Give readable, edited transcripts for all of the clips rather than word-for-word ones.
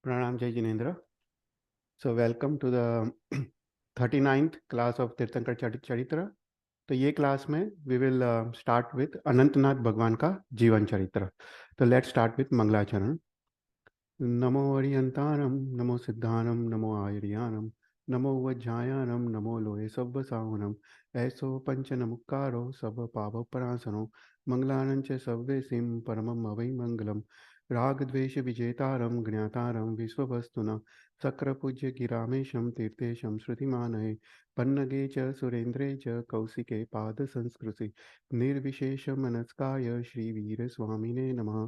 Pranam Jai Jinendra. So welcome to the 39th class of तीर्थंकर चरित्र. तो ये क्लास में we will start with Anantnath भगवान का जीवन चरित्र. तो let's start with मंगलाचरण. नमो अरियंतानम नमो सिद्धानम नमो आयरियानम नमो वज्जायानम नमो लोहे सब सावनम ऐसो पंच नमुकारो सब पाव परासनो मंगलानं च सव्वेसिं परमं अवै मंगलम राग द्वेष विजेतारम ज्ञातारम विश्ववस्तुना सक्र पूज्य गिरामेशम तीर्थेशम श्रुतिमानये पन्नगे च सुरेन्द्रे च कौशिके पाद संस्कृति निर्विशेष मनस्काय श्रीवीर स्वामिने नमः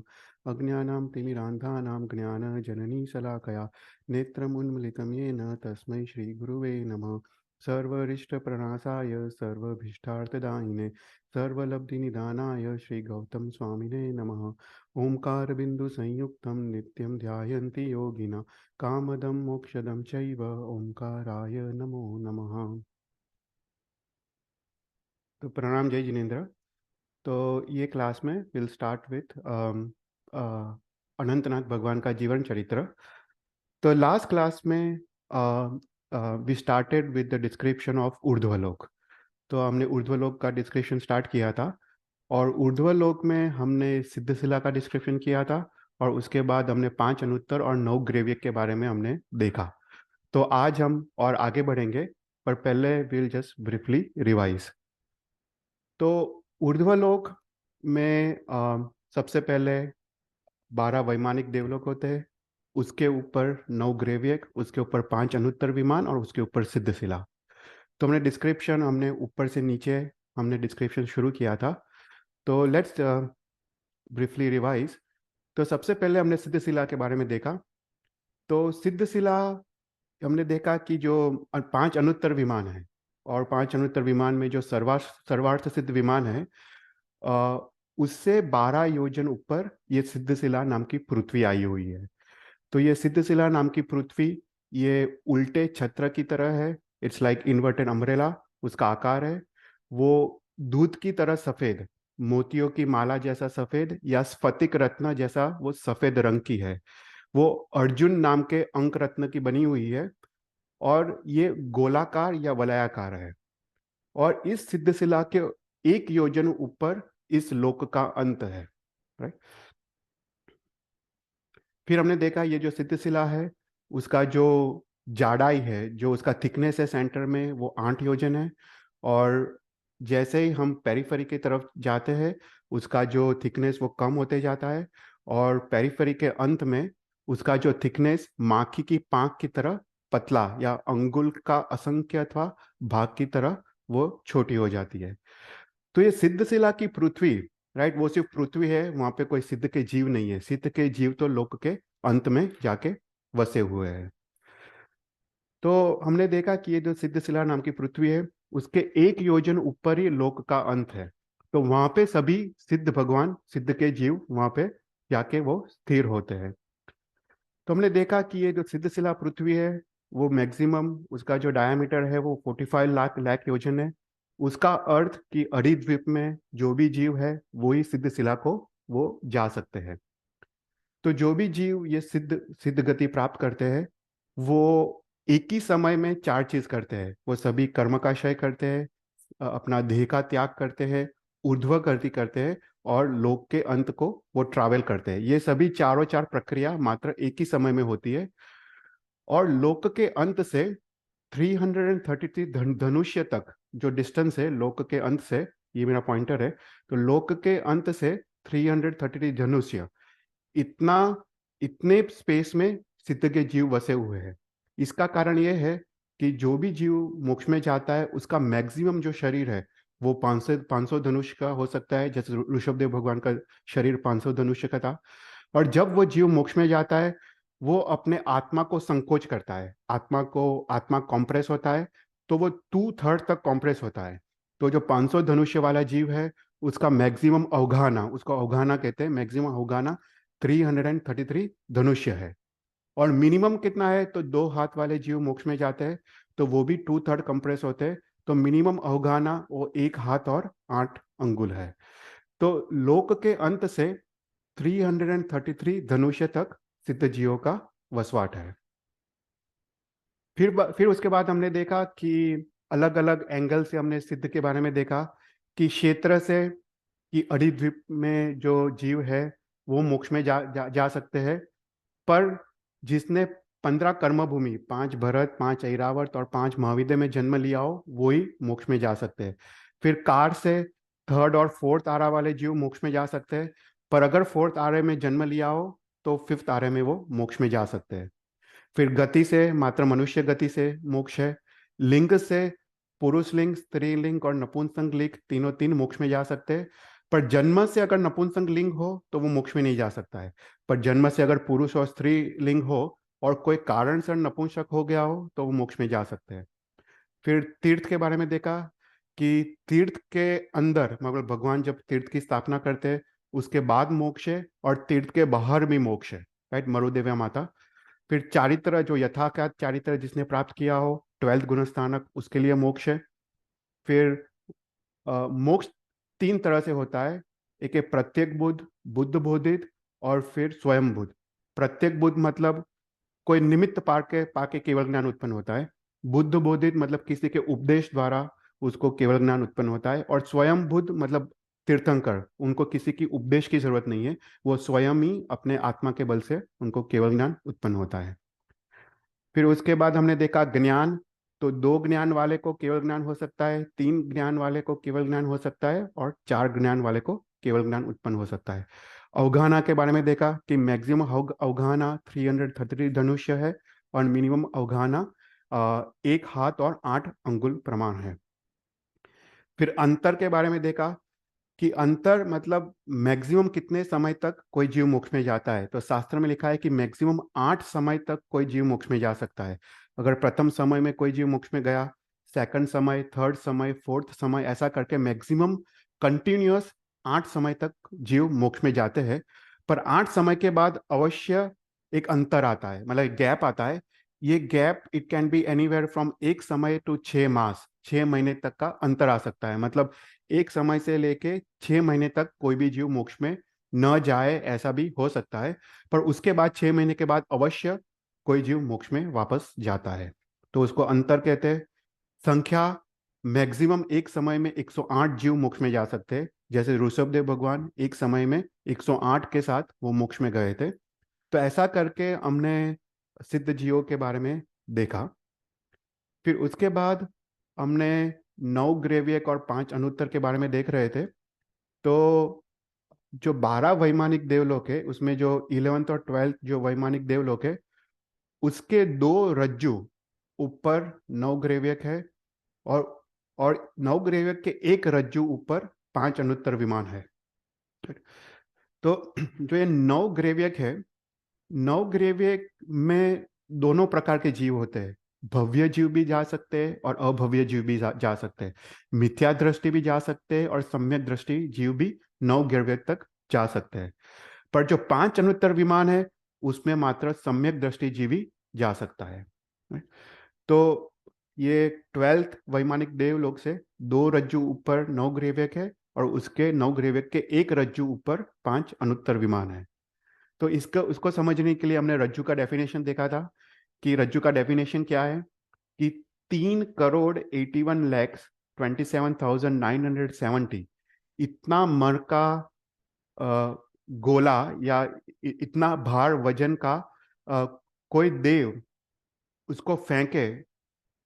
अज्ञानां तिमिरान्धानां ज्ञानजननी शलाकया नेत्रमुन्मिलितं येन तस्मै श्रीगुरुवे नमः सर्वरिष्टप्रणाशाय सर्वभीष्टार्थदायिने सर्वलब्धिनिदानाय श्रीगौतम स्वामिने नमः ओंकारबिन्दुसंयुक्तं नित्यं ध्यायन्ति योगिनः कामदं मोक्षदं चैव ओंकाराय नमो नमः। तो प्रणाम जय जिनेन्द्र। तो ये क्लास में विल स्टार्ट विथ अनंतनाथ भगवान का जीवन चरित्र। तो लास्ट क्लास में we started with the description of ऊर्ध्वलोक। तो हमने ऊर्ध्वलोक का डिस्क्रिप्शन स्टार्ट किया था और ऊर्ध्वलोक में हमने सिद्धशिला का डिस्क्रिप्शन किया था और उसके बाद हमने 5 अनुत्तर और 9 ग्रेवियक के बारे में हमने देखा। तो आज हम और आगे बढ़ेंगे, पर पहले विल जस्ट ब्रीफली रिवाइज। तो ऊर्ध्वलोक में सबसे पहले 12 वैमानिक देवलोक होते हैं, उसके ऊपर 9 ग्रेवियक, उसके ऊपर 5 अनुत्तर विमान और उसके ऊपर सिद्धशिला। तो हमने डिस्क्रिप्शन हमने ऊपर से नीचे हमने डिस्क्रिप्शन शुरू किया था। तो लेट्स ब्रीफली रिवाइज। तो सबसे पहले हमने सिद्धशिला के बारे में देखा। तो सिद्धशिला हमने देखा कि जो 5 अनुत्तर विमान है और 5 अनुत्तर विमान में जो सर्वार्थ सिद्ध विमान है उससे 12 योजन ऊपर ये सिद्धशिला नाम की पृथ्वी आई हुई है। तो ये सिद्धशिला नाम की पृथ्वी ये उल्टे छत्र की तरह है, इट्स लाइक इन्वर्टेड अम्ब्रेला उसका आकार है। वो दूध की तरह सफेद, मोतियों की माला जैसा सफेद या स्फटिक रत्न जैसा वो सफेद रंग की है। वो अर्जुन नाम के अंक रत्न की बनी हुई है और ये गोलाकार या वलयाकार है। और इस सिद्धशिला के 1 योजन ऊपर इस लोक का अंत है, राइट। फिर हमने देखा ये जो सिद्धशिला है उसका जो जाड़ाई है, जो उसका थिकनेस है सेंटर में, वो 8 योजन है। और जैसे ही हम पेरिफेरी की तरफ जाते हैं उसका जो थिकनेस वो कम होते जाता है और पेरिफेरी के अंत में उसका जो थिकनेस माखी की पांख की तरह पतला या अंगुल का असंख्य अथवा भाग की तरह वो छोटी हो जाती है। तो ये सिद्धशिला की पृथ्वी, राइट, वो सिर्फ पृथ्वी है, वहां पे कोई सिद्ध के जीव नहीं है। सिद्ध के जीव तो लोक के अंत में जाके वसे हुए हैं। तो हमने देखा कि ये जो सिद्धशिला नाम की पृथ्वी है उसके 1 योजन ऊपर ही लोक का अंत है। तो वहां पे सभी सिद्ध भगवान, सिद्ध के जीव वहां पे जाके वो स्थिर होते हैं। तो हमने देखा कि ये जो सिद्धशिला पृथ्वी है वो मैक्सिमम उसका जो डायमीटर है वो 45 लाख योजन है। उसका अर्थ कि अरिद्वीप में जो भी जीव है वो ही सिद्धशिला को वो जा सकते हैं। तो जो भी जीव ये सिद्ध सिद्ध गति प्राप्त करते हैं वो एक ही समय में 4 चीज करते हैं। वो सभी कर्म का क्षय करते हैं, अपना देह का त्याग करते हैं, ऊर्ध्व गति करते हैं और लोक के अंत को वो ट्रैवल करते हैं। ये सभी चारों 4 प्रक्रिया मात्र एक ही समय में होती है। और लोक के अंत से 333 धनुष्य तक जो डिस्टेंस है लोक के अंत से, ये मेरा पॉइंटर है, तो लोक के अंत से 333 धनुष्य, इतने स्पेस में सिद्ध के जीव बसे हुए हैं। इसका कारण यह है कि जो भी जीव मोक्ष में जाता है उसका मैक्सिमम जो शरीर है वो 500 धनुष का हो सकता है, जैसे ऋषभदेव भगवान का शरीर 500 धनुष का था। और जब वो जीव मोक्ष में जाता है वो अपने आत्मा को संकोच करता है, आत्मा कॉम्प्रेस होता है, तो वो 2/3 तक कॉम्प्रेस होता है। तो जो 500 धनुष्य वाला जीव है उसका मैक्सिमम अवगाहना, उसको अवगाहना कहते हैं, मैक्सिमम अवगाहना 333 धनुष्य है। और मिनिमम कितना है, तो 2 हाथ वाले जीव मोक्ष में जाते हैं तो वो भी 2/3 कंप्रेस होते हैं। तो मिनिमम अवगाहना वो 1 हाथ और 8 अंगुल है। तो लोक के अंत से 333 धनुष्य तक सिद्ध जीवों का वसवाट है। फिर उसके बाद हमने देखा कि अलग अलग एंगल से हमने सिद्ध के बारे में देखा कि क्षेत्र से कि अरिद्वीप में जो जीव है वो मोक्ष में जा सकते हैं। पर जिसने 15 कर्मभूमि, 5 भरत, 5 ऐरावत और 5 महाविद्या में जन्म लिया हो वही मोक्ष में जा सकते हैं। फिर कार से थर्ड और फोर्थ आरा वाले जीव मोक्ष में जा सकते हैं। पर अगर फोर्थ आरे में जन्म लिया हो तो फिफ्थ आरे में वो मोक्ष में जा सकते हैं। फिर गति से मात्र मनुष्य गति से मोक्ष है। लिंग से पुरुष लिंग, स्त्रीलिंग और नपुंसक लिंग तीनों तीन मोक्ष में जा सकते हैं। पर जन्म से अगर नपुंसक लिंग हो तो वो मोक्ष में नहीं जा सकता है। पर जन्म से अगर पुरुष और स्त्री लिंग हो और कोई कारण से नपुंसक हो गया हो तो वो मोक्ष में जा सकते हैं। फिर तीर्थ के बारे में देखा कि तीर्थ के अंदर मतलब भगवान जब तीर्थ की स्थापना करते हैं उसके बाद मोक्ष है और तीर्थ के बाहर भी मोक्ष है, राइट, मरुदेव्या माता। फिर चारित्र जो यथाख्यात चारित्र जिसने प्राप्त किया हो 12th गुणस्थानक उसके लिए मोक्ष है। फिर मोक्ष 3 तरह से होता है। एक है प्रत्येक बुद्ध, बुद्ध बोधित और फिर स्वयं बुद्ध। प्रत्येक बुद्ध मतलब कोई निमित्त पाके केवल ज्ञान उत्पन्न होता है। बुद्ध बोधित मतलब किसी के उपदेश द्वारा उसको केवल ज्ञान उत्पन्न होता है। और स्वयं बुद्ध मतलब तीर्थंकर, उनको किसी की उपदेश की जरूरत नहीं है, वो स्वयं ही अपने आत्मा के बल से उनको केवल ज्ञान उत्पन्न होता है। फिर उसके बाद हमने देखा ज्ञान, तो 2 ज्ञान वाले को केवल ज्ञान हो सकता है, 3 ज्ञान वाले को केवल ज्ञान हो सकता है और 4 ज्ञान वाले को केवल ज्ञान उत्पन्न हो सकता है। अवगाहना के बारे में देखा कि मैक्सिमम अवगाहना 333 धनुष्य है और मिनिमम अवगाहना 1 हाथ और 8 अंगुल प्रमाण है। फिर अंतर के बारे में देखा कि अंतर मतलब मैक्सिमम कितने समय तक कोई जीव मोक्ष में जाता है। तो शास्त्र में लिखा है कि मैक्सिमम 8 समय तक कोई जीव मोक्ष में जा सकता है। अगर प्रथम समय में कोई जीव मोक्ष में गया, सेकंड समय, थर्ड समय, फोर्थ समय, ऐसा करके मैक्सिमम कंटिन्यूअस 8 समय तक जीव मोक्ष में जाते हैं। पर 8 समय के बाद अवश्य एक अंतर आता है, मतलब गैप आता है। ये gap it can be anywhere from 1 समय टू 6 मास, 6 महीने तक का अंतर आ सकता है। मतलब एक समय से लेके 6 महीने तक कोई भी जीव मोक्ष में न जाए, ऐसा भी हो सकता है। पर उसके बाद 6 महीने के बाद अवश्य कोई जीव मोक्ष में वापस जाता है, तो उसको अंतर कहते हैं। संख्या मैक्सिमम एक समय में 108 जीव मोक्ष में जा सकते हैं। जैसे ऋषभदेव भगवान एक समय में 108 के साथ वो मोक्ष में गए थे। तो ऐसा करके हमने सिद्ध जीवों के बारे में देखा। फिर उसके बाद हमने 9 ग्रेवियक और 5 अनुत्तर के बारे में देख रहे थे। तो जो 12 वैमानिक देवलोक है उसमें जो 11th और 12th जो वैमानिक देवलोक है उसके 2 रज्जु ऊपर 9 ग्रेवियक है और 9 ग्रेवियक के एक रज्जु ऊपर 5 अनुत्तर विमान है। तो जो ये 9 ग्रेवियक है, 9 ग्रेवियक में दोनों प्रकार के जीव होते हैं। भव्य जीव भी जा सकते हैं और अभव्य जीव भी जा सकते हैं। मिथ्या दृष्टि भी जा सकते हैं और सम्यक दृष्टि जीव भी 9 ग्रेवियक तक जा सकते हैं। पर जो 5 अनुत्तर विमान है उसमें मात्र सम्यक दृष्टि जीवी जा सकता है। तो ये 12th वैमानिक देवलोक से 2 रज्जु ऊपर 9 ग्रेवियक है और उसके 9 ग्रेवियक के एक रज्जु ऊपर 5 अनुत्तर विमान है। तो इसको उसको समझने के लिए हमने रज्जु का डेफिनेशन देखा था कि रज्जु का डेफिनेशन क्या है कि 3,81,27,970 इतना मर का गोला या इतना भार वजन का अ, कोई देव उसको फेंके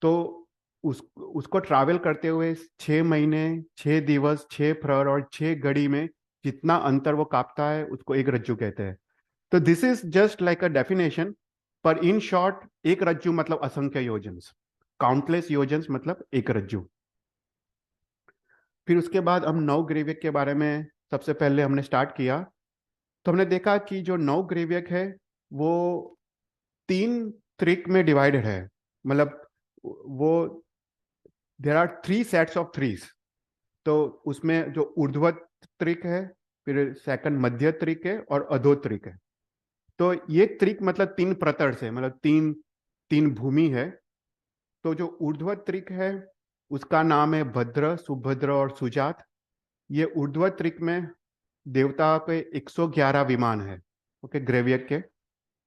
तो उसको ट्रैवल करते हुए 6 महीने, 6 दिवस, 6 प्रहर और 6 घड़ी में जितना अंतर वो कापता है उसको एक रज्जु कहते हैं। तो this is just like a definition. पर इन शॉर्ट एक रज्जु मतलब असंख्य योजन्स, काउंटलेस योजन्स मतलब एक रज्जु। फिर उसके बाद हम 9 ग्रेवियक के बारे में सबसे पहले हमने स्टार्ट किया। तो हमने देखा कि जो 9 ग्रेवियक है वो 3 त्रिक में डिवाइडेड है। मतलब वो there are 3 sets of threes. तो उसमें जो ऊर्ध्वत त्रिक है, फिर सेकंड मध्य त्रिक है और अधो त्रिक है। तो ये त्रिक मतलब 3 प्रतर से, मतलब तीन तीन भूमि है। तो जो ऊर्ध्वत त्रिक है उसका नाम है भद्र, सुभद्र और सुजात। ये ऊर्ध्वत त्रिक में देवता के 111 विमान है, ओके, ग्रेवियक के।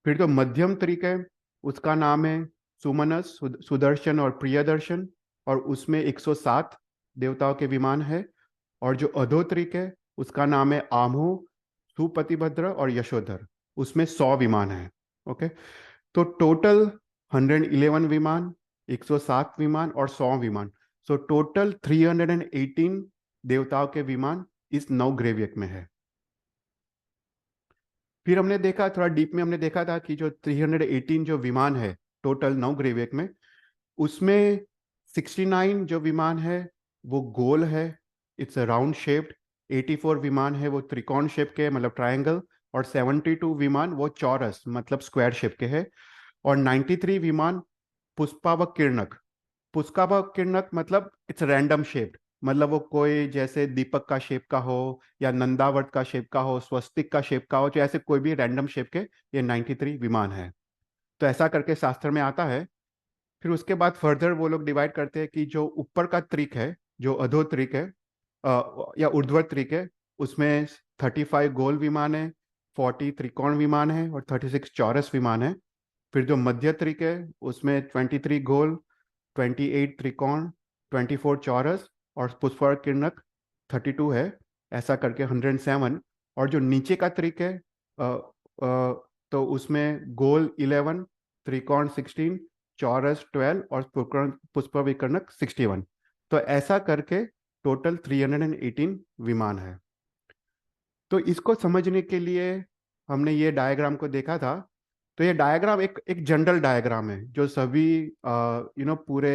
फिर जो मध्यम त्रिक है उसका नाम है सुमनस, सुदर्शन और प्रियदर्शन, और उसमें 107 देवताओं के विमान है। और जो अधोत्रिक है उसका नाम है आमो, सुपतिभद्र और यशोधर, उसमें 100 विमान है। ओके, तो टोटल 111 विमान, 107 विमान और 100 विमान, सो टोटल 318 देवताओं के विमान इस नवग्रह में है। फिर हमने देखा, थोड़ा डीप में हमने देखा था कि जो 318 जो विमान है टोटल नवग्रह में, उसमें 69 जो विमान है वो गोल है, इट्स अ राउंड शेप्ड। 84 विमान है वो त्रिकोण शेप के, मतलब ट्रायंगल। और 72 विमान वो चौरस, मतलब स्क्वायर शेप के है। और 93 विमान पुष्पावक किरणक। पुष्पावक किरणक मतलब इट्स रैंडम शेप्ड, मतलब वो कोई जैसे दीपक का शेप का हो, या नंदावर्त का शेप का हो, स्वस्तिक का शेप का हो, तो ऐसे कोई भी रैंडम शेप के ये 93 विमान है। तो ऐसा करके शास्त्र में आता है। फिर उसके बाद फर्दर वो लोग डिवाइड करते हैं कि जो ऊपर का त्रिक है, जो अधो त्रिक है, या ऊर्ध्व त्रिक है, उसमें 35 गोल विमान है, 40 त्रिकोण विमान है और 36 चौरस विमान है। फिर जो मध्य त्रिक है उसमें 23 गोल, 28 त्रिकोण, 24 चौरस और पुष्पर किरणक 32 है, ऐसा करके 107। और जो नीचे का त्रिक है तो उसमें गोल 11, त्रिकोण 16, चौरस 12 और पुष्प विकर्णक 61। तो ऐसा करके टोटल 318 विमान है। तो इसको समझने के लिए हमने ये डायग्राम को देखा था। तो ये डायग्राम एक एक जनरल डायग्राम है जो सभी पूरे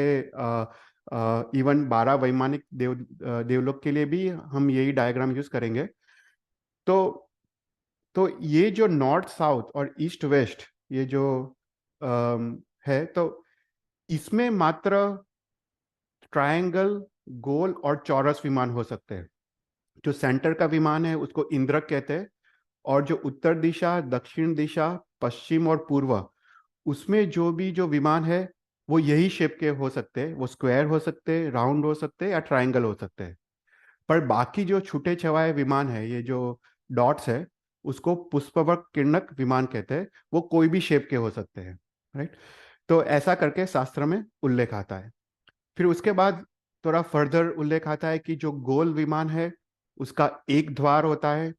इवन 12 वैमानिक देवलोक के लिए भी हम यही डायग्राम यूज करेंगे। तो तो ये जो नॉर्थ साउथ और ईस्ट वेस्ट, ये जो है, तो इसमें मात्र ट्रायंगल, गोल और चौरस विमान हो सकते हैं। जो सेंटर का विमान है उसको इंद्रक कहते हैं। और जो उत्तर दिशा, दक्षिण दिशा, पश्चिम और पूर्व, उसमें जो भी जो विमान है वो यही शेप के हो सकते हैं। वो स्क्वायर हो सकते हैं, राउंड हो सकते हैं या ट्रायंगल हो सकते हैं। पर बाकी जो छूटे छवाए विमान है, ये जो डॉट्स है, उसको पुष्पवक किरणक विमान कहते हैं। वो कोई भी शेप के हो सकते हैं, राइट। तो ऐसा करके शास्त्र में उल्लेख आता है। फिर उसके बाद थोड़ा फर्दर उल्लेख आता है कि जो गोल विमान है उसका एक द्वार होता है,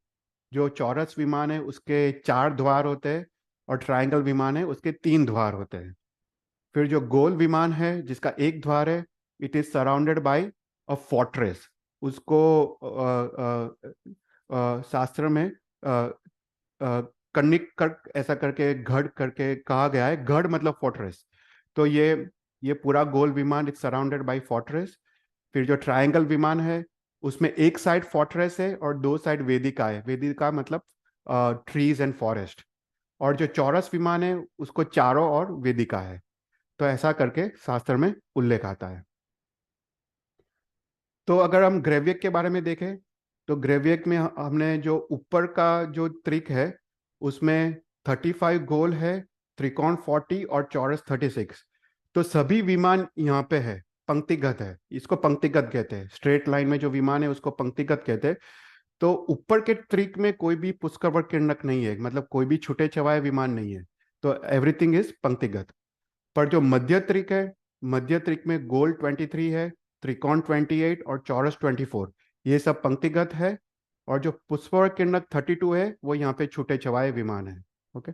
जो चौरस विमान है उसके 4 द्वार होते हैं, और ट्रायंगल विमान है उसके 3 द्वार होते हैं। फिर जो गोल विमान है जिसका एक द्वार है, it is surrounded by a fortress. उसको शास्त्र में कन्निक कर ऐसा करके गढ़ करके कहा गया है। गढ़ मतलब फोर्ट्रेस। तो ये पूरा गोल विमान इज सराउंडेड बाय फोर्ट्रेस। फिर जो ट्रायंगल विमान है उसमें एक साइड फोर्ट्रेस है और दो साइड वेदिका है। वेदिका मतलब ट्रीज एंड फॉरेस्ट। और जो चौरस विमान है उसको चारों ओर वेदिका है। तो ऐसा करके शास्त्र में उल्लेख आता है। तो अगर हम ग्रेव्यक के बारे में देखें, तो ग्रेव्यक में हमने जो ऊपर का जो त्रिक है उसमें 35 गोल है, त्रिकोण 40 और चौरस 36। तो सभी विमान यहाँ पे है, पंक्तिगत है। इसको पंक्तिगत कहते हैं। स्ट्रेट लाइन में जो विमान है उसको पंक्तिगत कहते हैं। तो ऊपर के त्रिक में कोई भी पुष्कर किरणक नहीं है, मतलब कोई भी छुटे छवाए विमान नहीं है। तो एवरीथिंग इज पंक्तिगत। पर जो मध्य त्रिक है, मध्य त्रिक में गोल 23 है, त्रिकोण 28 और चौरस 24, ये सब पंक्तिगत है। और जो पुष्पर किरणक 32 है वो यहाँ पे छूटे छवाए विमान है। ओके।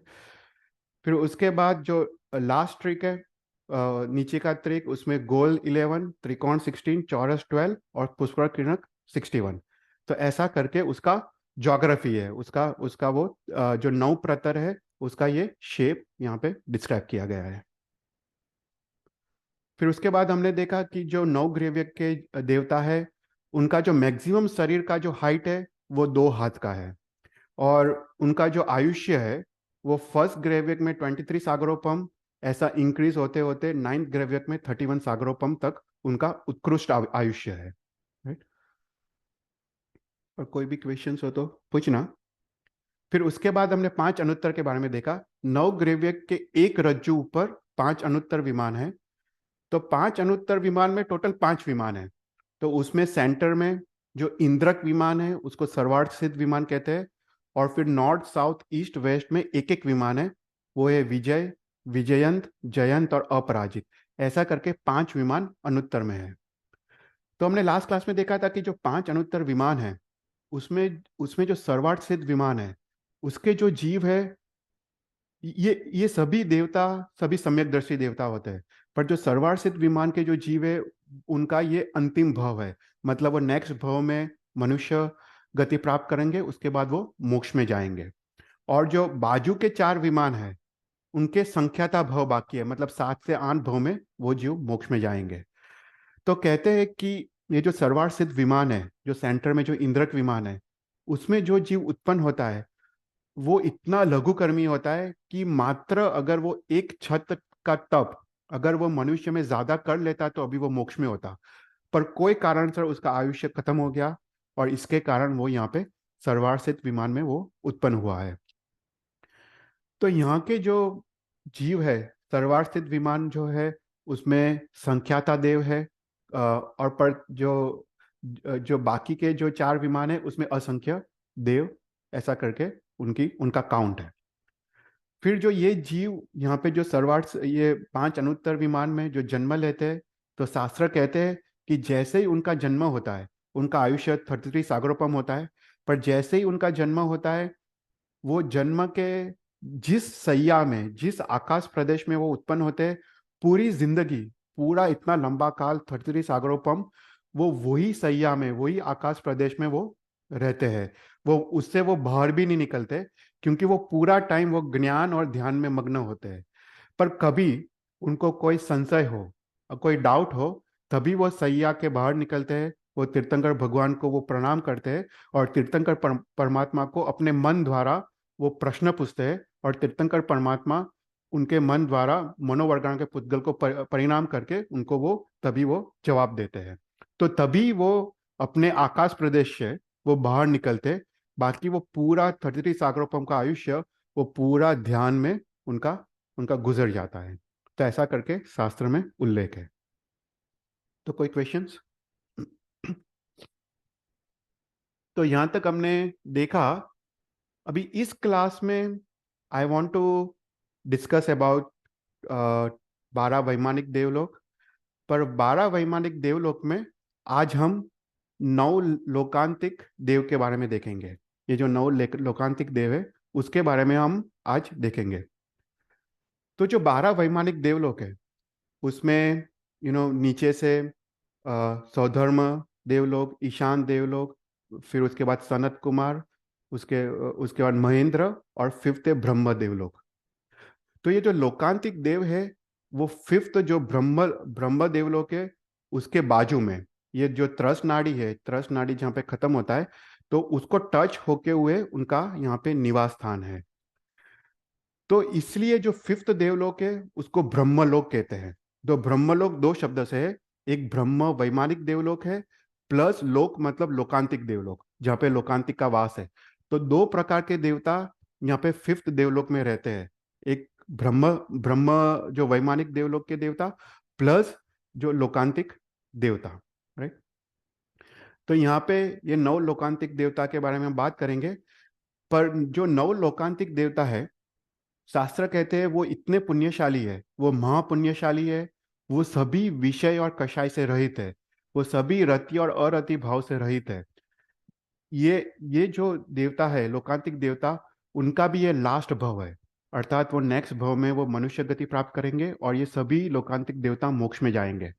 फिर उसके बाद जो लास्ट ट्रिक है, नीचे का ट्रिक, उसमें गोल 11, त्रिकोण 16, चौरस 12 और पुष्पर किरणक 61। तो ऐसा करके उसका ज्योग्राफी है, उसका उसका वो जो नौ प्रतर है उसका ये शेप यहाँ पे डिस्क्राइब किया गया है। फिर उसके बाद हमने देखा कि जो नौ ग्रेव्यक के देवता है उनका जो मैक्सिमम शरीर का जो हाइट है वो 2 हाथ का है। और उनका जो आयुष्य है वो फर्स्ट ग्रेव्यक में 23 सागरोपम, ऐसा इंक्रीज होते होते 9th ग्रेव्यक में 31 सागरोपम तक उनका उत्कृष्ट आयुष्य है, राइट। और कोई भी क्वेश्चंस हो तो पूछना। फिर उसके बाद हमने 5 अनुत्तर के बारे में देखा। 9 ग्रेव्यक के एक रज्जु ऊपर 5 अनुत्तर विमान है। तो 5 अनुत्तर विमान में टोटल 5 विमान है। तो उसमें सेंटर में जो इंद्रक विमान है उसको सर्वार्थ सिद्ध विमान कहते हैं। और फिर नॉर्थ, साउथ, ईस्ट, वेस्ट में एक एक विमान है। वो है विजय, विजयंत, जयंत और अपराजित। ऐसा करके 5 विमान अनुत्तर में है। तो हमने लास्ट क्लास में देखा था कि जो 5 अनुत्तर विमान है, उसमें उसमें जो सर्वार्थ सिद्ध विमान है, उसके जो जीव है, ये सभी देवता, सभी सम्यकदर्शी देवता होते हैं। पर जो सर्वार्थ सिद्ध विमान के जो जीव है, उनका ये अंतिम भव है। मतलब वो नेक्स्ट भव में मनुष्य गति प्राप्त करेंगे, उसके बाद वो मोक्ष में जाएंगे। और जो बाजू के 4 विमान है, उनके संख्याता भव बाकी है, मतलब 7 से 8 भव में वो जीव मोक्ष में जाएंगे। तो कहते हैं कि ये जो सर्वार्थ सिद्ध विमान है, जो सेंटर में जो इंद्रक विमान है, उसमें जो जीव उत्पन्न होता है, वो इतना लघुकर्मी होता है कि मात्र अगर वो एक छत का तप अगर वो मनुष्य में ज्यादा कर लेता तो अभी वो मोक्ष में होता। पर कोई कारण से उसका आयुष्य खत्म हो गया, और इसके कारण वो यहाँ पे सर्वार्थ सिद्ध विमान में वो उत्पन्न हुआ है। तो यहाँ के जो जीव है, सर्वार्थ सिद्ध विमान जो है, उसमें संख्याता देव है, और पर जो जो बाकी के जो 4 विमान है, उसमें असंख्य देव, ऐसा करके उनका काउंट है। फिर जो ये जीव यहाँ पे जो सर्वार्थ, ये 5 अनुत्तर विमान में जो जन्म लेते हैं, तो शास्त्र कहते हैं कि जैसे ही उनका जन्म होता है, उनका आयुष्य 33 सागरोपम होता है। पर जैसे ही उनका जन्म होता है, वो जन्म के जिस सैया में, जिस आकाश प्रदेश में वो उत्पन्न होते हैं, पूरी जिंदगी, पूरा इतना लंबा काल 33 सागरोपम, वो वही सैया में, वही आकाश प्रदेश में वो रहते हैं। वो उससे वो बाहर भी नहीं निकलते, क्योंकि वो पूरा टाइम वो ज्ञान और ध्यान में मग्न होते हैं। पर कभी उनको कोई संशय हो और कोई डाउट हो, तभी वो सैया के बाहर निकलते हैं, वो तीर्थंकर भगवान को वो प्रणाम करते हैं, और तीर्थंकर परमात्मा को अपने मन द्वारा वो प्रश्न पूछते हैं, और तीर्थंकर परमात्मा उनके मन द्वारा मनोवरगान के पुद्गल को परिणाम करके उनको वो तभी वो जवाब देते हैं। तो तभी वो अपने आकाश प्रदेश से वो बाहर निकलते। बाकी वो पूरा 33 सागरोपम का आयुष्य वो पूरा ध्यान में उनका उनका गुजर जाता है। तो ऐसा करके शास्त्र में उल्लेख है। तो कोई क्वेश्चंस? तो यहां तक हमने देखा। अभी इस क्लास में I want to discuss about 12 वैमानिक देवलोक। पर 12 वैमानिक देवलोक में आज हम 9 लोकांतिक देव के बारे में देखेंगे। ये जो 9 लोकांतिक देव है, उसके बारे में हम आज देखेंगे। तो जो 12 वैमानिक देवलोक है, उसमें नीचे से सौधर्म देवलोक, ईशान देवलोक, फिर उसके बाद सनत कुमार, उसके उसके बाद महेंद्र, और 5th है ब्रह्म देवलोक। तो ये जो लोकांतिक देव है, वो 5th जो ब्रह्म ब्रह्म देवलोक है, उसके बाजू में ये जो त्रस नाड़ी है, त्रस नाड़ी जहाँ पे खत्म होता है, तो उसको टच होके हुए उनका यहाँ पे निवास स्थान है। तो इसलिए जो 5th देवलोक है, उसको ब्रह्मलोक कहते हैं। तो ब्रह्मलोक 2 शब्द से है। एक ब्रह्म वैमानिक देवलोक है, प्लस लोक मतलब लोकांतिक देवलोक, जहाँ पे लोकांतिक का वास है। तो 2 प्रकार के देवता यहाँ पे 5th देवलोक में रहते हैं। एक ब्रह्म ब्रह्म जो वैमानिक देवलोक के देवता, प्लस जो लोकांतिक देवता, राइट। तो यहाँ पे ये 9 लोकांतिक देवता के बारे में हम बात करेंगे। पर जो 9 लोकांतिक देवता है, शास्त्र कहते हैं वो इतने पुण्यशाली है, वो महापुण्यशाली है। वो सभी विषय और कषाय से रहित है, वो सभी रति और अरति भाव से रहित है। ये जो देवता है, लोकांतिक देवता, उनका भी ये लास्ट भव है। अर्थात वो नेक्स्ट भव में वो मनुष्य गति प्राप्त करेंगे, और ये सभी लोकांतिक देवता मोक्ष में जाएंगे।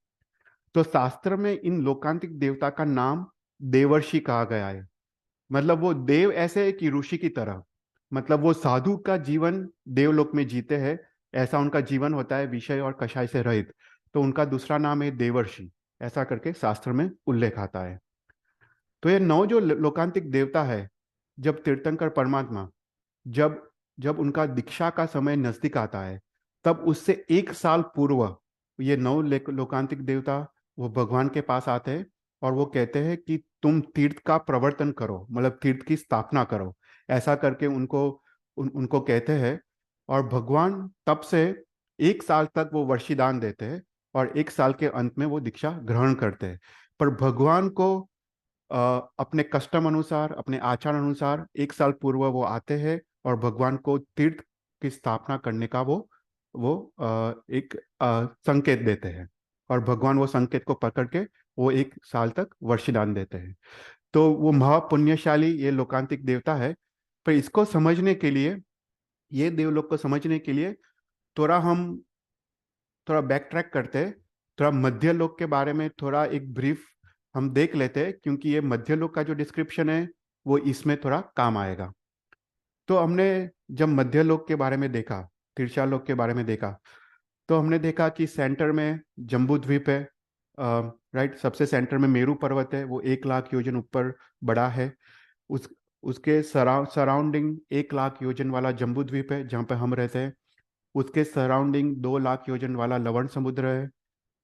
तो शास्त्र में इन लोकांतिक देवता का नाम देवर्षि कहा गया है। मतलब वो देव ऐसे है कि ऋषि की तरह, मतलब वो साधु का जीवन देवलोक में जीते हैं, ऐसा उनका जीवन होता है, विषय और कषाय से रहित। तो उनका दूसरा नाम है देवर्षि, ऐसा करके शास्त्र में उल्लेख आता है। तो ये 9 जो लोकांतिक देवता है, जब तीर्थंकर परमात्मा, जब जब उनका दीक्षा का समय नजदीक आता है, तब उससे 1 साल पूर्व ये 9 लोकांतिक देवता वो भगवान के पास आते हैं, और वो कहते हैं कि तुम तीर्थ का प्रवर्तन करो, मतलब तीर्थ की स्थापना करो, ऐसा करके उनको कहते हैं। और भगवान तब से 1 साल तक वो वर्षिदान देते हैं, और 1 साल के अंत में वो दीक्षा ग्रहण करते हैं। पर भगवान को अपने कस्टम अनुसार, अपने आचार अनुसार 1 साल पूर्व वो आते हैं, और भगवान को तीर्थ की स्थापना करने का वो एक संकेत देते हैं, और भगवान वो संकेत को पकड़ के वो 1 साल तक वर्षदान देते हैं। तो वो महापुण्यशाली ये लोकांतिक देवता है। पर इसको समझने के लिए, ये देवलोक को समझने के लिए थोड़ा हम थोड़ा बैक ट्रैक करते हैं, थोड़ा मध्य लोक के बारे में थोड़ा एक ब्रीफ हम देख लेते हैं, क्योंकि ये मध्य लोक का जो डिस्क्रिप्शन है वो इसमें थोड़ा काम आएगा। तो हमने जब मध्य लोक के बारे में देखा, तिरछा लोक के बारे में देखा, तो हमने देखा कि सेंटर में जम्बू द्वीप है, राइट। सबसे सेंटर में मेरू पर्वत है, वो 1 लाख योजन ऊपर बड़ा है। उस उसके सराउंडिंग 1 लाख योजन वाला जम्बू द्वीप है जहाँ पे हम रहते हैं। उसके सराउंडिंग 2 लाख योजन वाला लवण समुद्र है।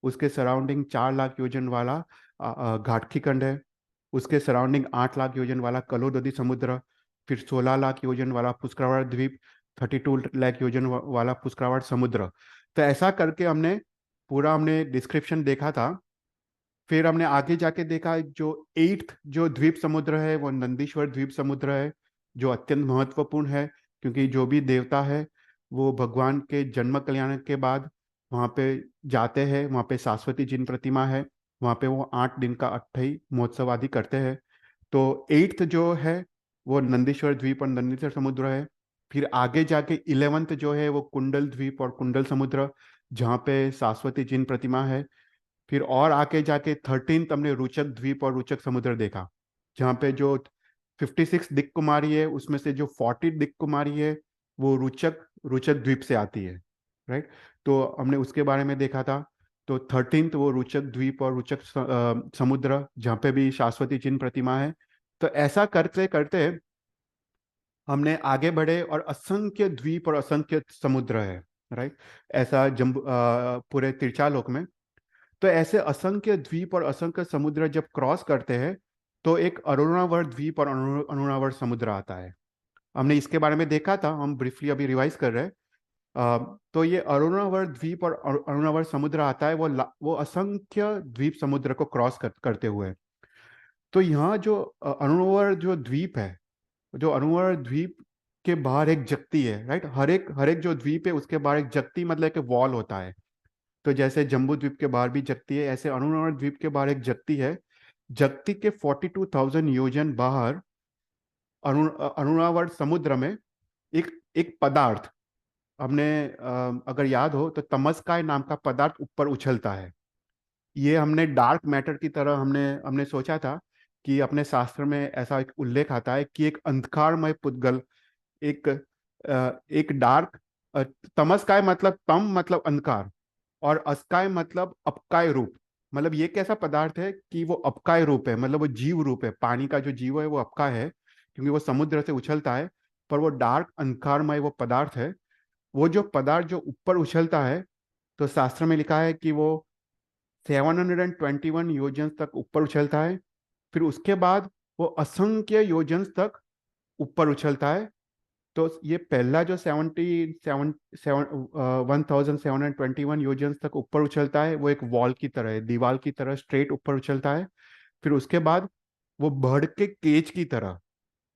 उसके सराउंडिंग 4 लाख योजन वाला घाटकी खंड है। उसके सराउंडिंग 8 लाख योजन वाला कलोदधी समुद्र। फिर 16 लाख योजन वाला पुष्करावड़ द्वीप, 32 लाख योजन वाला पुष्करावड़ समुद्र। तो ऐसा करके हमने डिस्क्रिप्शन देखा था। फिर हमने आगे जाके देखा जो 8th जो द्वीप समुद्र है वो नंदीश्वर द्वीप समुद्र है, जो अत्यंत महत्वपूर्ण है, क्योंकि जो भी देवता है वो भगवान के जन्म कल्याण के बाद वहाँ पे जाते हैं। वहाँ पे शाश्वती जिन प्रतिमा है, वहाँ पे वो 8 दिन का अट्ठाई महोत्सव आदि करते हैं। तो 8th जो है वो नंदीश्वर द्वीप और नंदीश्वर समुद्र है। फिर आगे जाके 11th जो है वो कुंडल द्वीप और कुंडल समुद्र, जहाँ पे शाश्वती जिन प्रतिमा है। फिर और आके जाके 13th हमने रुचक द्वीप और रुचक समुद्र देखा, जहाँ पे जो 56 दिक् कुमारी है उसमें से जो 40 दिक् कुमारी है वो रुचक रुचक द्वीप से आती है, राइट। तो हमने उसके बारे में देखा था। तो 13th वो रुचक द्वीप और रुचक समुद्र, जहाँ पे भी शाश्वती चिन्ह प्रतिमा है। तो ऐसा करते करते हमने आगे बढ़े और असंख्य द्वीप और असंख्य समुद्र है, राइट। ऐसा जम्बू पूरे तिरछालोक में। तो ऐसे असंख्य द्वीप और असंख्य समुद्र जब क्रॉस करते हैं तो एक अरुणावर द्वीप और अरुणावर समुद्र आता है। हमने इसके बारे में देखा था, हम ब्रीफली अभी रिवाइज कर रहे हैं। तो ये अरुणावर द्वीप और अरुणावर समुद्र आता है वो असंख्य द्वीप समुद्र को क्रॉस करते हुए। तो यहाँ जो अरुणावर जो द्वीप है, जो अरुणावर द्वीप के बाहर एक जगती है, राइट। हर एक जो द्वीप है उसके बाहर एक जगती मतलब एक वॉल होता है। तो जैसे जम्बू द्वीप के बाहर भी जगती है, ऐसे अरुणावर द्वीप के बाहर एक जगती है। जगती के 42,000 योजन बाहर अरुणावर समुद्र में एक एक पदार्थ, हमने अगर याद हो तो तमस्काय नाम का पदार्थ ऊपर उछलता है। ये हमने डार्क मैटर की तरह हमने हमने सोचा था कि अपने शास्त्र में ऐसा एक उल्लेख आता है कि एक अंधकारमय पुद्गल, एक एक डार्क, तमस्काय मतलब तम मतलब अंधकार, और अस्काय मतलब अपकाय रूप। मतलब ये कैसा पदार्थ है कि वो अपकाय रूप है, मतलब वो जीव रूप है। पानी का जो जीव है वो अपकाय है, क्योंकि वो समुद्र से उछलता है। पर वो डार्क अंधकारमय वो पदार्थ है। वो जो पदार्थ जो ऊपर उछलता है, तो शास्त्र में लिखा है कि वो 721 योजन तक ऊपर उछलता है। फिर उसके बाद वो असंख्य योजन तक ऊपर उछलता है। तो ये पहला जो 1721 योजन तक ऊपर उछलता है वो एक वॉल की तरह है, दीवार की तरह स्ट्रेट ऊपर उछलता है। फिर उसके बाद वो बढ़ के केज की तरह,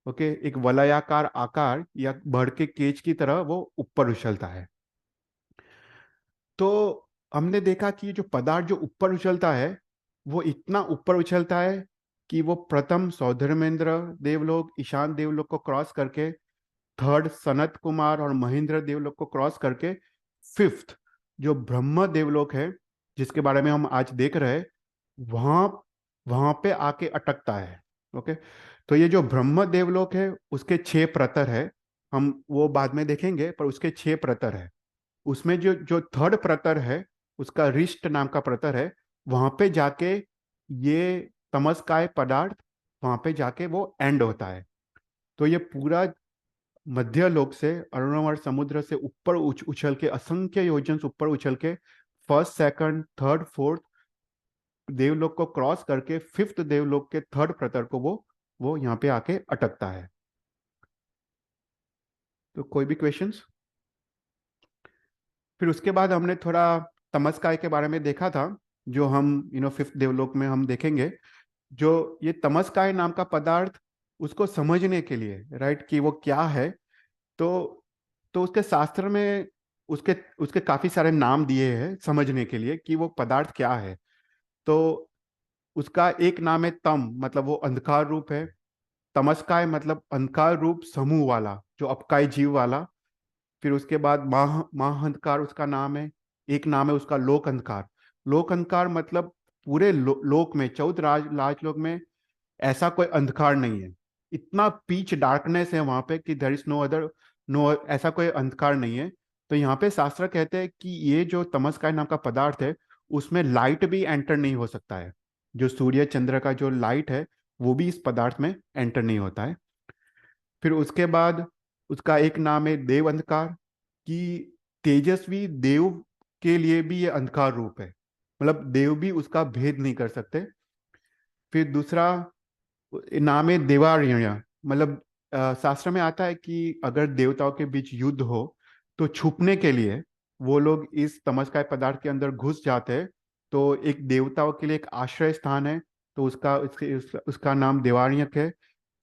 ओके, एक वलयाकार आकार या बढ़ के केज की तरह वो ऊपर उछलता है। तो हमने देखा कि जो पदार्थ जो ऊपर उछलता है वो इतना ऊपर उछलता है कि वो प्रथम सौधर्मेंद्र देवलोक, ईशान देवलोक को क्रॉस करके, थर्ड सनत कुमार और महेंद्र देवलोक को क्रॉस करके, फिफ्थ जो ब्रह्म देवलोक है जिसके बारे में हम आज देख रहे हैं, वहां वहां पे आके अटकता है। ओके। तो ये जो ब्रह्म देवलोक है उसके 6 प्रतर है, हम वो बाद में देखेंगे, पर उसके 6 प्रतर है। उसमें जो जो थर्ड प्रतर है उसका रिष्ट नाम का प्रतर है। वहां पे जाके ये तमस्काय पदार्थ, वहां पे जाके वो एंड होता है। तो ये पूरा मध्य लोक से अरुणावर समुद्र से ऊपर उछल के असंख्य योजन ऊपर उछल के फर्स्ट सेकंड थर्ड फोर्थ देवलोक को क्रॉस करके फिफ्थ देवलोक के थर्ड प्रतर को वो यहाँ पे आके अटकता है। तो कोई भी क्वेश्चंस? फिर उसके बाद हमने थोड़ा तमस्काय के बारे में देखा था, जो हम फिफ्थ देवलोक में हम देखेंगे। जो ये तमस्काय नाम का पदार्थ, उसको समझने के लिए, राइट, कि वो क्या है। तो तो उसके शास्त्र में उसके उसके काफी सारे नाम दिए हैं समझने के लिए कि वो पदार्थ क्या है। तो उसका एक नाम है तम, मतलब वो अंधकार रूप है। तमस्काय मतलब अंधकार रूप समूह वाला, जो अपकाय जीव वाला। फिर उसके बाद महाअंधकार उसका नाम है। एक नाम है उसका लोक अंधकार। लोक अंधकार मतलब पूरे लोक में, 14 राजलोक में ऐसा कोई अंधकार नहीं है। इतना पीच डार्कनेस है वहां पे कि there is no other, no, ऐसा कोई अंधकार नहीं है। तो यहाँ पे शास्त्र कहते हैं कि ये जो तमस्काय नाम का पदार्थ है, उसमें लाइट भी एंटर नहीं हो सकता है। जो सूर्य चंद्र का जो लाइट है, वो भी इस पदार्थ में एंटर नहीं होता है। फिर उसके बाद उसका एक नाम है देव अंधकार, कि तेजस्वी देव के लिए भी ये अंधकार रूप है, मतलब देव भी उसका भेद नहीं कर सकते। फिर दूसरा नाम है देवारण्य, मतलब शास्त्र में आता है कि अगर देवताओं के बीच युद्ध हो तो छुपने के लिए वो लोग इस तमस्काय पदार्थ के अंदर घुस जाते हैं। तो एक देवताओं के लिए एक आश्रय स्थान है, तो उसका नाम देवारण्यक है।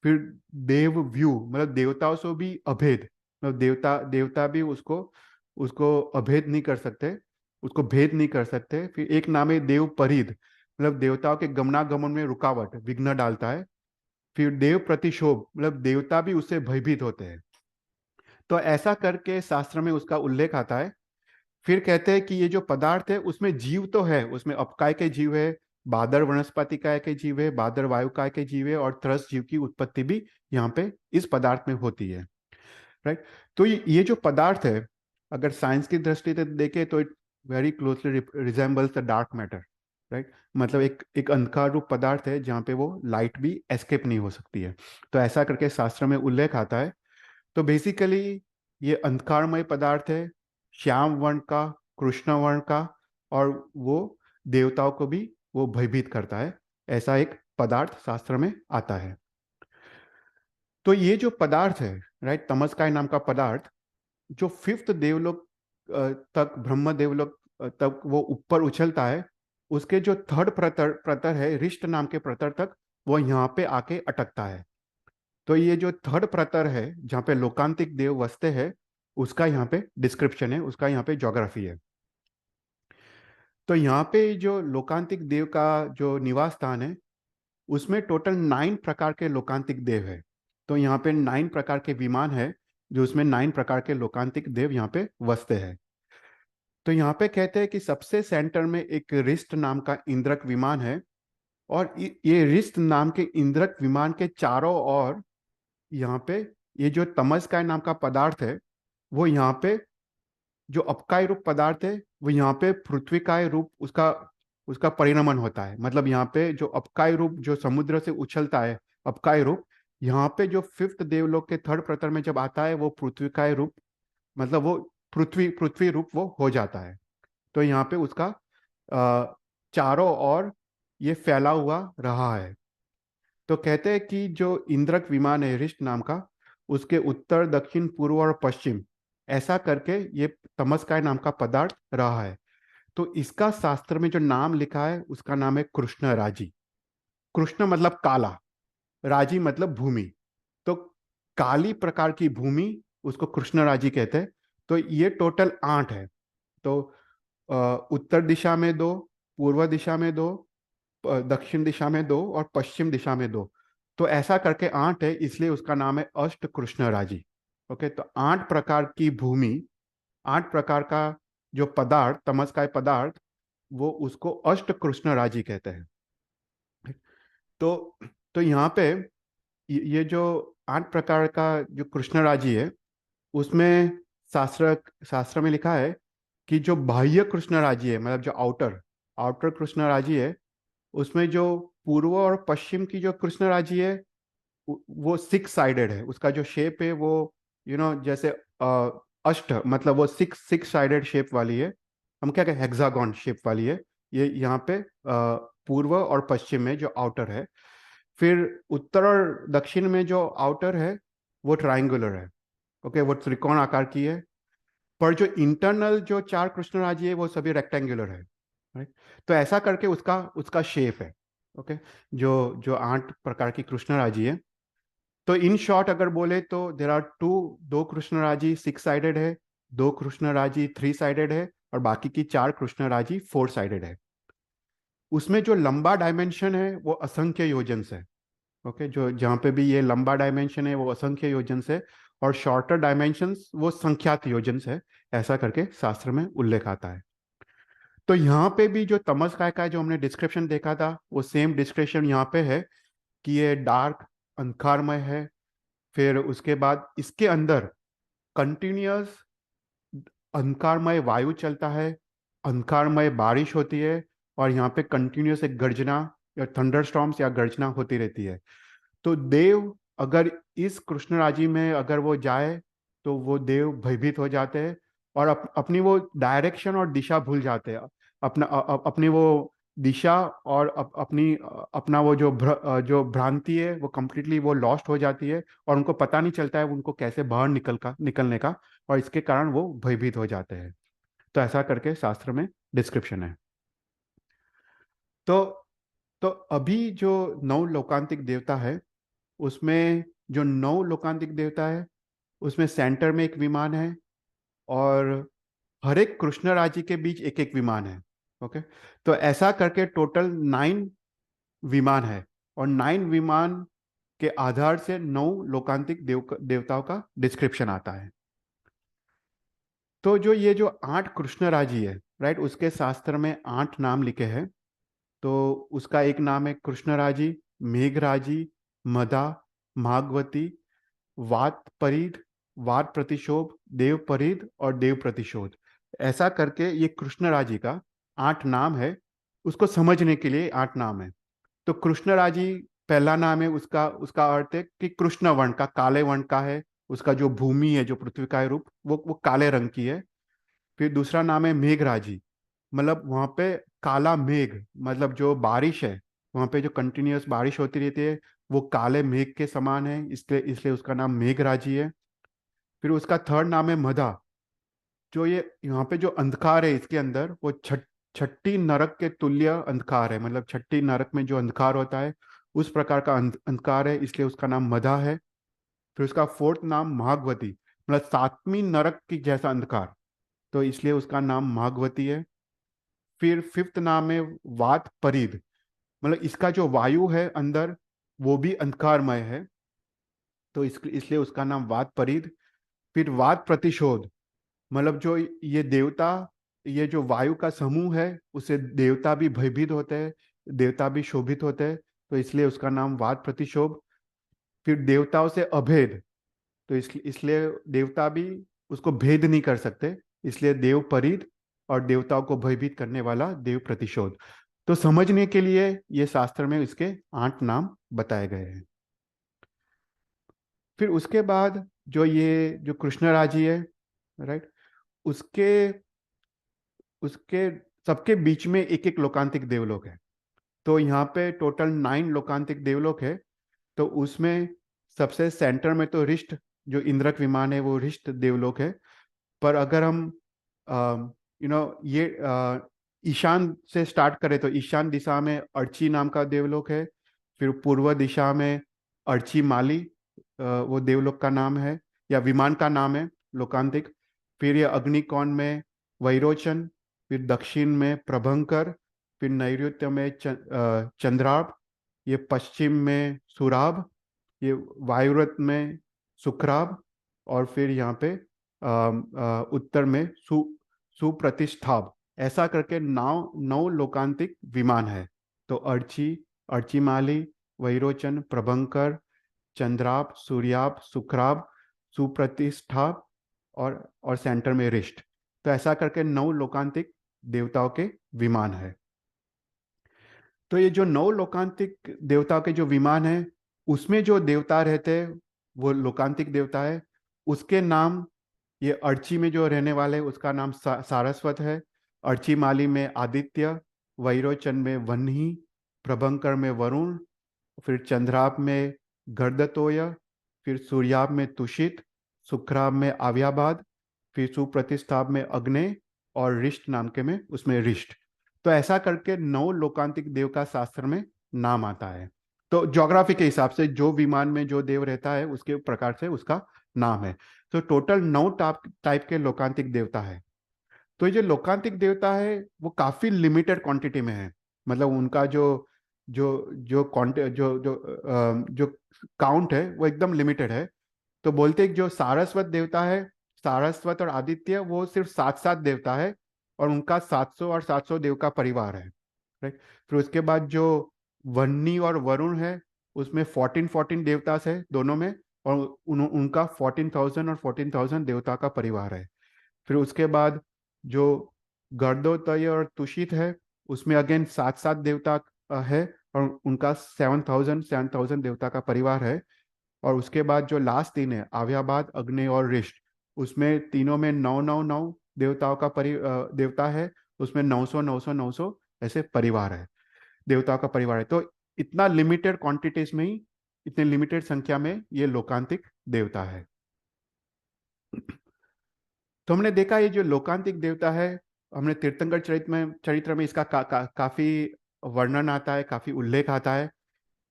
फिर देव व्यू, मतलब देवताओं से भी अभेद, मतलब देवता देवता भी उसको उसको अभेद नहीं कर सकते, उसको भेद नहीं कर सकते। फिर एक नाम है देव परिध, मतलब देवताओं के गमनागमन में रुकावट, विघ्न डालता है। फिर देव प्रतिशोभ, मतलब देवता भी उससे भयभीत होते हैं। तो ऐसा करके शास्त्र में उसका उल्लेख आता है। फिर कहते हैं कि ये जो पदार्थ है उसमें जीव तो है, उसमें अपकाय के जीव है, बादर वनस्पति काय के जीव है, बादर वायु काय के जीव है, और त्रस जीव की उत्पत्ति भी यहाँ पे इस पदार्थ में होती है। राइट। तो ये जो पदार्थ है, अगर साइंस की दृष्टि से देखें तो it very closely resembles the dark matter. Right, मतलब एक एक अंधकार रूप पदार्थ है जहाँ पे वो लाइट भी एस्केप नहीं हो सकती है। तो ऐसा करके शास्त्र में उल्लेख आता है। तो बेसिकली ये अंधकारमय पदार्थ है, श्याम वर्ण का, कृष्ण वर्ण का, और वो देवताओं को भी वो भयभीत करता है। ऐसा एक पदार्थ शास्त्र में आता है। तो ये जो पदार्थ है, राइट, तमस्काय नाम का पदार्थ, जो फिफ्थ देवलोक तक, ब्रह्म देवलोक तक वो ऊपर उछलता है, उसके जो थर्ड प्रतर प्रतर है, रिष्ट नाम के प्रतर तक, वो यहाँ पे आके अटकता है। तो ये जो थर्ड प्रतर है जहाँ पे लोकांतिक देव वसते हैं, उसका यहाँ पे डिस्क्रिप्शन है, उसका यहाँ पे ज्योग्राफी है। तो यहाँ पे जो लोकांतिक देव का जो निवास स्थान है, उसमें टोटल 9 प्रकार के लोकांतिक देव है। तो यहाँ पे 9 प्रकार के विमान है, जो उसमें 9 प्रकार के लोकांतिक देव यहाँ पे वसते हैं। तो यहाँ पे कहते हैं कि सबसे सेंटर में एक रिस्ट नाम का इंद्रक विमान है, और ये रिस्ट नाम के इंद्रक विमान के चारों ओर यहाँ पे ये जो तमस्काय नाम का पदार्थ है, वो यहाँ पे जो अपकाय रूप पदार्थ है, वो यहाँ पे पृथ्वीकाय रूप उसका उसका परिणमन होता है। मतलब यहाँ पे जो अपकाय रूप जो समुद्र से उछलता है, अपकाय रूप, यहाँ पे जो फिफ्थ देवलोक के थर्ड प्रतर में जब आता है, वो पृथ्वीकाय रूप, मतलब वो पृथ्वी पृथ्वी रूप वो हो जाता है। तो यहाँ पे उसका चारों ओर ये फैला हुआ रहा है। तो कहते हैं कि जो इंद्रक विमान है रिष्ट नाम का, उसके उत्तर, दक्षिण, पूर्व और पश्चिम, ऐसा करके ये तमस्काय नाम का पदार्थ रहा है। तो इसका शास्त्र में जो नाम लिखा है, उसका नाम है कृष्ण राजी। कृष्ण मतलब काला, राजी मतलब भूमि। तो काली प्रकार की भूमि, उसको कृष्ण राजी कहते हैं। तो ये टोटल 8 है। तो उत्तर दिशा में 2, पूर्व दिशा में 2, दक्षिण दिशा में 2, और पश्चिम दिशा में 2। तो ऐसा करके 8 है, इसलिए उसका नाम है अष्ट कृष्ण राजी। ओके, तो 8 प्रकार की भूमि, 8 प्रकार का जो पदार्थ, तमस्काय पदार्थ, वो उसको अष्ट कृष्ण राजी कहते हैं। तो तो यहाँ पे ये जो 8 प्रकार का जो कृष्ण राजी है, उसमें शास्त्र शास्त्र में लिखा है कि जो बाह्य कृष्ण राजी है, मतलब जो आउटर आउटर कृष्ण राजी है, उसमें जो पूर्व और पश्चिम की जो कृष्ण राजी है, वो 6 साइडेड है। उसका जो शेप है वो जैसे अष्ट, मतलब वो सिक्स साइडेड शेप वाली है। हम क्या कहें, हेक्सागोन शेप वाली है। ये यहाँ पे पूर्व और पश्चिम में जो आउटर है। फिर उत्तर और दक्षिण में जो आउटर है, वो ट्राइंगुलर है। ओके, वो त्रिकोण आकार की है। पर जो इंटरनल जो 4 कृष्ण राजी है, वो सभी रेक्टेंगुलर है। राइट। तो ऐसा करके उसका उसका शेप है। ओके, जो जो 8 प्रकार की कृष्ण राजी है। तो इन शॉर्ट अगर बोले तो देर आर दो कृष्णराजी 6 साइडेड है, दो कृष्णराजी 3 साइडेड है, और बाकी की 4 कृष्णराजी 4 साइडेड है। उसमें जो लंबा डायमेंशन है वो असंख्य योजन से, ओके, जो जहाँ पे भी ये लंबा डायमेंशन है वो असंख्य योजन से, और शॉर्टर डायमेंशंस वो संख्यात योजन से, ऐसा करके शास्त्र में उल्लेख आता है। तो यहाँ पे भी जो तमस काय का जो हमने डिस्क्रिप्शन देखा था वो सेम डिस्क्रिप्शन यहाँ पे है कि ये डार्क, अंधकारमय है। फिर उसके बाद इसके अंदर कंटिन्यूअस अंधकारमय वायु चलता है, अंधकारमय बारिश होती है, और यहाँ पे कंटिन्यूअस एक गर्जना या थंडरस्टॉर्म्स या गर्जना होती रहती है। तो देव अगर इस कृष्णराजी में अगर वो जाए तो वो देव भयभीत हो जाते हैं, और अपनी वो डायरेक्शन और दिशा भूल जाते हैं। अपनी वो दिशा और अपना वो जो भ्रांति है वो कंप्लीटली वो लॉस्ट हो जाती है, और उनको पता नहीं चलता है उनको कैसे बाहर निकलने का, और इसके कारण वो भयभीत हो जाते हैं। तो ऐसा करके शास्त्र में डिस्क्रिप्शन है। तो तो अभी जो नौ लोकांतिक देवता है उसमें जो नौ लोकांतिक देवता है उसमें सेंटर में एक विमान है, और हर एक कृष्ण राज्य के बीच एक एक विमान है। ओके, तो ऐसा करके टोटल 9 विमान है, और 9 विमान के आधार से 9 लोकांतिक देवताओं का डिस्क्रिप्शन आता है। तो जो ये जो 8 कृष्ण राज्य है, राइट, उसके शास्त्र में 8 नाम लिखे हैं। तो उसका एक नाम है कृष्णराजी, मेघराजी, मदा, मागवती, वात परिध, वात प्रतिशोभ, देव परिध और देव प्रतिशोध। ऐसा करके ये कृष्णराजी का 8 नाम है। उसको समझने के लिए 8 नाम है। तो कृष्णराजी पहला नाम है, उसका उसका अर्थ है कि कृष्ण वर्ण का, काले वर्ण का है। उसका जो भूमि है, जो पृथ्वी का रूप, वो काले रंग की है। फिर दूसरा नाम है मेघराजी, मतलब वहाँ पे काला मेघ, मतलब जो बारिश है वहाँ पे जो कंटिन्यूअस बारिश होती रहती है वो काले मेघ के समान है, इसलिए इसलिए उसका नाम मेघराजी है। फिर उसका थर्ड नाम है मदा, जो ये यहाँ पे जो अंधकार है इसके अंदर वो छठी नरक के तुल्य अंधकार है, मतलब छठी नरक में जो अंधकार होता है उस प्रकार का अंधकार है, इसलिए उसका नाम मदा है। फिर उसका फोर्थ नाम महागवती, मतलब 7वीं नरक की जैसा अंधकार, तो इसलिए उसका नाम महागवती है। फिर फिफ्थ नाम है वात परिध, मतलब इसका जो वायु है अंदर वो भी अंधकारमय है, तो इसलिए उसका नाम वात परिध। फिर वात प्रतिशोध, मतलब जो ये देवता, ये जो वायु का समूह है उसे देवता भी भयभीत होते हैं, देवता भी शोभित होते हैं, तो इसलिए उसका नाम वात प्रतिशोभ। फिर देवताओं से अभेद, तो इसलिए देवता भी उसको भेद नहीं कर सकते, इसलिए देव परिद, और देवताओं को भयभीत करने वाला देव प्रतिशोध। तो समझने के लिए ये शास्त्र में इसके 8 नाम बताए गए हैं। फिर उसके बाद जो ये जो कृष्णराजी है, राइट, उसके उसके सबके बीच में एक एक लोकांतिक देवलोक है। तो यहाँ पे टोटल 9 लोकांतिक देवलोक है। तो उसमें सबसे सेंटर में तो रिष्ट, जो इंद्रक विमान है वो रिष्ट देवलोक है। पर अगर हम ये ईशान से स्टार्ट करें तो ईशान दिशा में अर्ची नाम का देवलोक है। फिर पूर्व दिशा में अर्ची माली, वो देवलोक का नाम है या विमान का नाम है, लोकांतिक। फिर ये अग्निकोण में वैरोचन, फिर दक्षिण में प्रभंकर, फिर नैऋत्य में चंद्राभ, ये पश्चिम में सुराभ, ये वायुव्रत में सुखराभ, और फिर यहाँ पे उत्तर में सुप्रतिष्ठाभ। ऐसा करके 9 लोकांतिक विमान है। तो अर्ची, अर्चिमाली, वैरोचन, प्रभंकर, चंद्राप, सूर्याप, सुखराप, सुप्रतिष्ठाप, और सेंटर में रिष्ट। तो ऐसा करके 9 लोकांतिक देवताओं के विमान है। तो ये जो 9 लोकांतिक देवताओं के जो विमान है उसमें जो देवता रहते हैं वो लोकांतिक देवता है। उसके नाम, ये अर्ची में जो रहने वाले उसका नाम सारस्वत है। अर्ची माली में आदित्य, वैरोचन में वन्ही, प्रभंकर में वरुण, फिर चंद्राप में गर्दतोय, फिर सूर्याप में तुषित, शुक्राप में आव्याबाद, फिर सुप्रतिष्ठाप में अग्ने, और रिष्ट नाम के में उसमें रिष्ट। तो ऐसा करके 9 लोकांतिक देव का शास्त्र में नाम आता है। तो ज्योग्राफी के हिसाब से जो विमान में जो देव रहता है उसके प्रकार से उसका नाम है। तो टोटल 9 टाइप के लोकांतिक देवता है। तो ये जो लोकांतिक देवता है वो काफी लिमिटेड क्वांटिटी में है। मतलब उनका जो जो जो क्वांट जो काउंट है वो एकदम लिमिटेड है। तो बोलते हैं कि जो सारस्वत देवता है, सारस्वत और आदित्य, वो सिर्फ 7 देवता है और उनका 700 और 700 देव का परिवार है। राइट। फिर उसके बाद जो वन्नी और वरुण है, उसमें 14 देवता है दोनों में, और उनका 14,000 और 14,000 देवता का परिवार है। फिर उसके बाद जो गर्दोतय और तुषित है, उसमें अगेन 7 देवता है और उनका 7,000 देवता का परिवार है। और उसके बाद जो लास्ट तीन है, आव्याबाद, अग्नि और ऋष्ट, उसमें तीनों में 999 देवताओं का देवता है। उसमें 900 ऐसे परिवार है, देवताओं का परिवार है। तो इतना लिमिटेड क्वांटिटीज में ही, इतने लिमिटेड संख्या में ये लोकांतिक देवता है। तो हमने देखा ये जो लोकांतिक देवता है, हमने तीर्थंकर चरित्र में इसका काफी वर्णन आता है, काफी उल्लेख आता है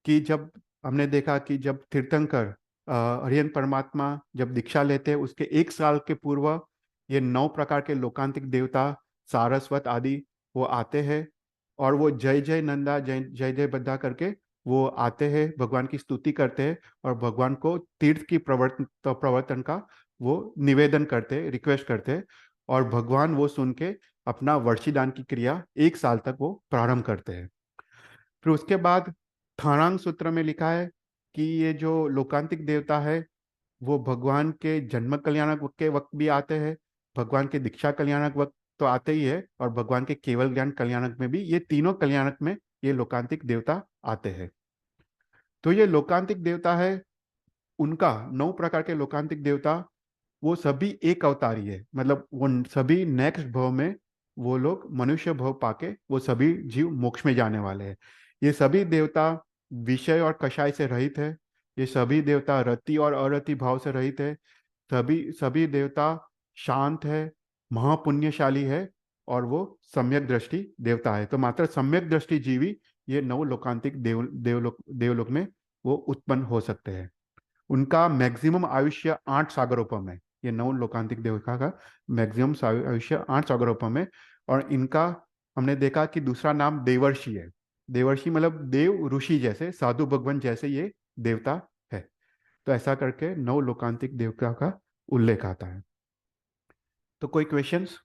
कि जब हमने देखा कि जब तीर्थंकर हरिहर परमात्मा जब दीक्षा लेते हैं उसके 1 साल के पूर्व ये 9 प्रकार के लोकांतिक देवता, सारस्वत आदि, वो आते हैं और वो जय जय नंदा, जय जय जय बद्धा करके वो आते हैं, भगवान की स्तुति करते हैं और भगवान को तीर्थ की प्रवर्तन का वो निवेदन करते हैं, रिक्वेस्ट करते हैं। और भगवान वो सुन के अपना वर्षिदान की क्रिया 1 साल तक वो प्रारंभ करते हैं। फिर उसके बाद थाणांग सूत्र में लिखा है कि ये जो लोकांतिक देवता है वो भगवान के जन्म कल्याणक के वक्त भी आते हैं, भगवान के दीक्षा कल्याणक वक्त तो आते ही है, और भगवान के केवल ज्ञान कल्याणक में भी, ये तीनों कल्याणक में ये लोकांतिक देवता आते हैं। तो ये लोकांतिक देवता है, उनका 9 प्रकार के लोकांतिक देवता, वो सभी एक अवतारी है। मतलब वो सभी नेक्स्ट भव में वो लोग मनुष्य भव पाके वो सभी जीव मोक्ष में जाने वाले हैं। ये सभी देवता विषय और कषाय से रहित है। ये सभी देवता रति और अरति भाव से रहित है। सभी सभी देवता शांत है, महापुण्यशाली है, और वो सम्यक दृष्टि देवता है। तो मात्र सम्यक दृष्टि जीवी ये 9 लोकांतिक देवलोक में वो उत्पन्न हो सकते हैं। उनका मैक्सिमम आयुष्य 8 सागरोपम है। ये 9 लोकांतिक देवता का मैक्सिमम आयुष्य 8 सागरोपम है। और इनका हमने देखा कि दूसरा नाम देवर्षि है। देवर्षि मतलब देव ऋषि जैसे, साधु भगवान जैसे ये देवता है। तो ऐसा करके 9 लोकांतिक देवता का उल्लेख आता है। तो कोई क्वेश्चंस?